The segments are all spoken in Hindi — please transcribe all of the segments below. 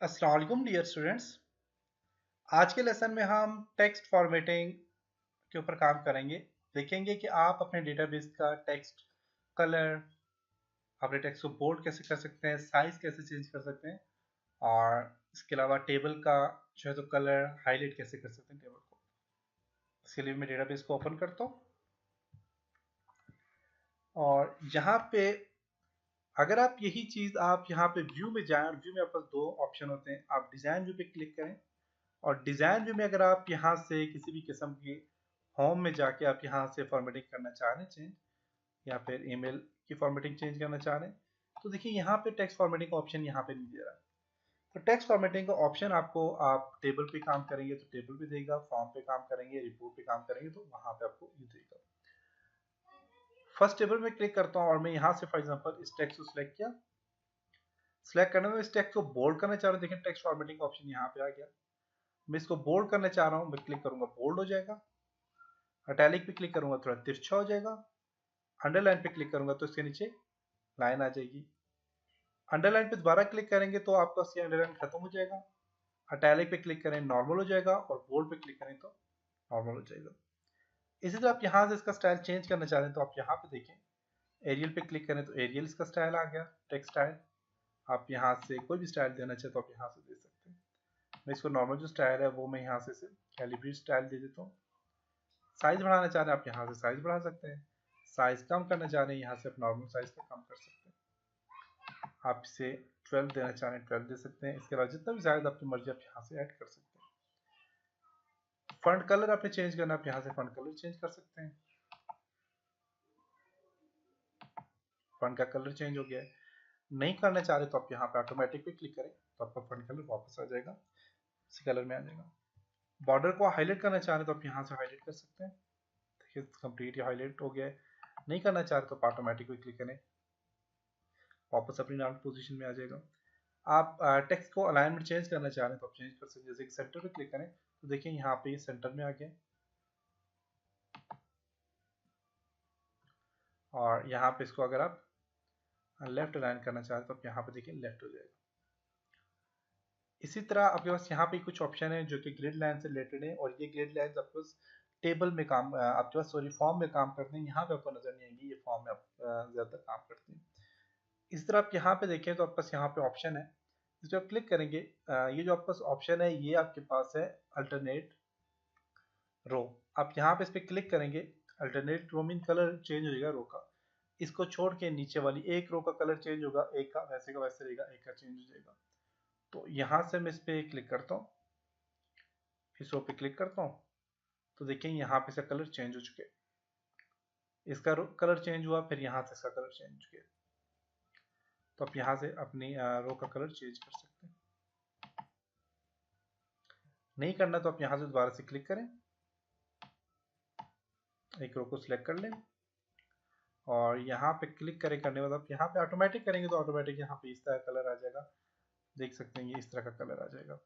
अस्सलाम वालेकुम डियर स्टूडेंट्स। आज के लेसन में हम टेक्स्ट फॉर्मेटिंग के ऊपर काम करेंगे। देखेंगे कि आप अपने डेटाबेस का टेक्स्ट कलर, अपने टेक्स्ट को बोल्ड कैसे कर सकते हैं, साइज कैसे चेंज कर सकते हैं, और इसके अलावा टेबल का जो है तो कलर हाईलाइट कैसे कर सकते हैं टेबल को। इसके लिए मैं डेटाबेस को ओपन करता हूँ और यहाँ पे अगर आप यही चीज़ आप यहाँ पे व्यू में जाएं और व्यू में आपके पास दो ऑप्शन होते हैं। आप डिज़ाइन व्यू पे क्लिक करें और डिज़ाइन व्यू में अगर आप यहाँ से किसी भी किस्म की होम में जाके आप यहाँ से फॉर्मेटिंग करना चाह रहे हैं चेंज, या फिर ईमेल की फॉर्मेटिंग चेंज करना चाह रहे हैं, तो देखिए यहाँ पे टेक्स्ट फॉर्मेटिंग का ऑप्शन यहाँ पे नहीं दे रहा। तो टेक्स्ट फॉर्मेटिंग का ऑप्शन आपको, आप टेबल पे काम करेंगे तो टेबल पे देगा, फॉर्म पे काम करेंगे, रिपोर्ट पे काम करेंगे तो वहाँ पे आपको ये देगा। फर्स्ट टेबल में क्लिक करता हूँ और मैं यहाँ से फॉर एग्जाम्पल इस टेक्स्ट को सिलेक्ट किया। सिलेक्ट करने में इस टेक्स्ट को बोल्ड करना चाह रहा हूँ, देखिए टेक्स्ट फॉर्मेटिंग का ऑप्शन यहाँ पे आ गया। मैं इसको बोल्ड करना चाह रहा हूँ, मैं क्लिक करूंगा बोल्ड हो जाएगा। इटैलिक पे क्लिक करूंगा थोड़ा तिरछा हो जाएगा। अंडरलाइन पे क्लिक करूंगा तो इसके नीचे लाइन आ जाएगी। अंडरलाइन पे दोबारा क्लिक करेंगे तो आपका ये अंडरलाइन खत्म हो जाएगा। इटैलिक पे क्लिक करें नॉर्मल हो जाएगा, और बोल्ड पे क्लिक करें तो नॉर्मल हो जाएगा। इसी तरह आप यहाँ से इसका स्टाइल चेंज करना चाह रहे हैं तो आप यहाँ पे देखें, एरियल पे क्लिक करें तो एरियल इसका स्टाइल आ गया, टेक्स्ट स्टाइल। आप यहाँ से कोई भी स्टाइल देना चाहे तो आप यहाँ से दे सकते हैं। मैं इसको नॉर्मल जो स्टाइल है वो मैं यहाँ से कैलिब्रेट स्टाइल दे देता हूँ। साइज बढ़ाना चाह रहे हैं आप यहाँ से साइज बढ़ा सकते हैं। साइज कम करना चाह रहे हैं यहाँ से आप नॉर्मल साइज का कम कर सकते हैं। आप इसे 12 देना चाह रहे हैं 12 दे सकते हैं। इसके अलावा जितना भी ज्यादा आपकी मर्जी आप यहाँ से ऐड कर सकते हैं। फॉन्ट कलर आपने चेंज करना, आप यहाँ से फॉन्ट कलर चेंज कर सकते हैं। फॉन्ट का कलर चेंज हो गया है। नहीं करना चाह रहे तो आप यहाँ पे ऑटोमेटिक पे क्लिक करें तो आपका फॉन्ट कलर वापस आ जाएगा, इसी कलर में आ जाएगा। बॉर्डर को हाईलाइट करना चाह रहे हैं तो आप यहाँ से हाईलाइट कर सकते हैं। देखिए कंप्लीट हाईलाइट हो गया है। नहीं करना चाह रहे तो आप ऑटोमेटिक पे क्लिक करें, वापस अपनी नॉर्मल पोजीशन में आ जाएगा। आप टेक्स्ट को अलाइनमेंट चेंज करना चाह रहे हैं तो आप चेंज कर सकते हैं। जैसे कि सेंटर पे क्लिक करें तो देखिए यहाँ पे सेंटर में आ गया, और यहाँ पे इसको अगर आप लेफ्ट अलाइन करना चाहते हैं तो आप यहाँ पे देखिए लेफ्ट हो जाएगा। इसी तरह आपके पास यहाँ पे कुछ ऑप्शन है जो कि ग्रिड लाइन से रिलेटेड है, और ये ग्रिड लाइन आपके पास टेबल में काम, आपके पास सॉरी फॉर्म में काम करते हैं। यहाँ पे आपको नजर नहीं आएंगी, ये फॉर्म में आप ज्यादातर काम करते हैं। इस तरह आप यहाँ पे देखें तो आपके पास यहाँ पे ऑप्शन है, इस पर आप क्लिक करेंगे। ये जो आपके पास ऑप्शन है ये आपके पास है अल्टरनेट रो। आप यहाँ पे इस पर क्लिक करेंगे, अल्टरनेट रो मीन कलर चेंज हो जाएगा रो का। इसको छोड़ के नीचे वाली एक रो का कलर चेंज होगा, एक का वैसे रहेगा, एक का चेंज हो जाएगा। तो यहाँ से मैं इस पर क्लिक करता हूँ, इस रो पे क्लिक करता हूँ तो देखिए यहाँ पे इसका कलर चेंज हो चुके, इसका कलर चेंज हुआ, फिर यहाँ से इसका कलर चेंज हो गया। तो आप यहाँ से अपनी रो का कलर चेंज कर सकते हैं। नहीं करना तो आप यहाँ से दोबारा से क्लिक करें, एक रो को सिलेक्ट कर लें, और यहाँ पे क्लिक करने के बाद आप यहाँ पे ऑटोमेटिक करेंगे तो ऑटोमेटिक यहाँ पे इस तरह का कलर आ जाएगा। देख सकते हैं ये इस तरह का कलर आ जाएगा।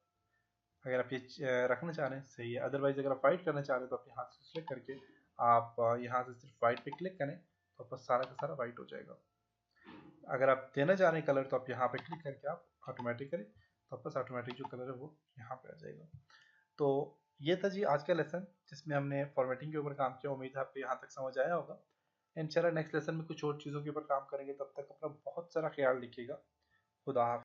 अगर आप ये रखना चाह रहे हैं सही है, अदरवाइज अगर आप वाइट करना चाह रहे हैं तो आप यहाँ से सिलेक्ट करके आप यहाँ से सिर्फ वाइट पे क्लिक करें तो आपका सारा का सारा वाइट हो जाएगा। अगर आप देना चाह रहे हैं कलर तो आप यहाँ पे क्लिक करके आप ऑटोमेटिक करें तो आपका ऑटोमेटिक जो कलर है वो यहाँ पे आ जाएगा। तो ये था जी आज का लेसन जिसमें हमने फॉर्मेटिंग के ऊपर काम किया। उम्मीद है आपको यहाँ तक समझ आया होगा। इंशाल्लाह नेक्स्ट लेसन में कुछ और चीज़ों के ऊपर काम करेंगे। तब तक अपना बहुत सारा ख्याल रखिएगा। खुदा हाफिज़।